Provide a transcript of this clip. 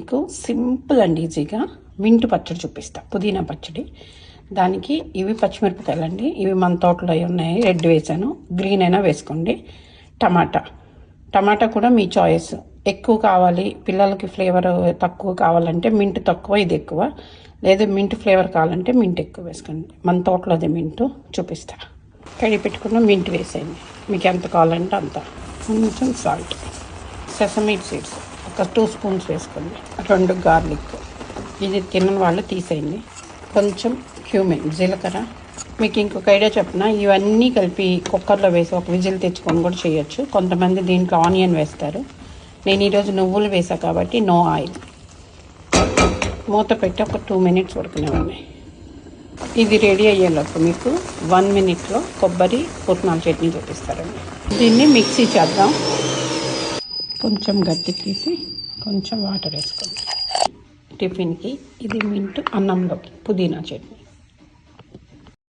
మీకు simple and ఈజీగా mint పచ్చడి చూపిస్తా. పుదీనా పచ్చడి. దానికి ఇవి పచ్చిమిరపకాయలు అండి. ఇవి మన తోటలో ఉన్నాయి. రెడ్ వేసాను, గ్రీన్ అయినా వేసుకోండి. టమాటా కూడా మీ చాయిస్. ఎక్కువ కావాలి పిల్లలకి ఫ్లేవర్ తక్కువ కావాలంటే మింట్ తక్కువ, ఇది ఎక్కువ. లేదు మింట్ ఫ్లేవర్ కావాలంటే మింట్ ఎక్కువ వేసుకోండి. మన తోటలోది మింట్ చూపిస్తా. కడిగి పెట్టుకున్న మింట్ వేసేయండి. మీకు ఎంత కావాలంటే అంత. కొంచెం సాల్ట్, సెసమీ సీడ్స్ ఒక 2 స్పూన్స్ వేసుకోండి. 2 గార్లిక్, ఇది తినని వాళ్ళు తీసేయండి. కొంచెం క్యూమిన్, జీలకర్ర. మీకు ఇంకొక ఐడియా చెప్పిన, ఇవన్నీ కలిపి కుక్కర్లో వేసి ఒక విజిల్ తెచ్చుకొని కూడా చేయొచ్చు. కొంతమంది దీంట్లో ఆనియన్ వేస్తారు. నేను ఈరోజు నువ్వులు వేసా కాబట్టి నో ఆయిల్. మూత పెట్టి ఒక 2 మినిట్స్ ఉడకనివ్వండి. ఇది రెడీ అయ్యేలోపు మీకు 1 మినిట్లో కొబ్బరి పుట్నాల చట్నీ చూపిస్తారండి. దీన్ని మిక్సీ చేద్దాం. కొంచెం గట్టి తీసి కొంచెం వాటర్ వేసుకోండి. టిఫిన్కి ఇది మింట్, అన్నంలోకి పుదీనా చట్నీ.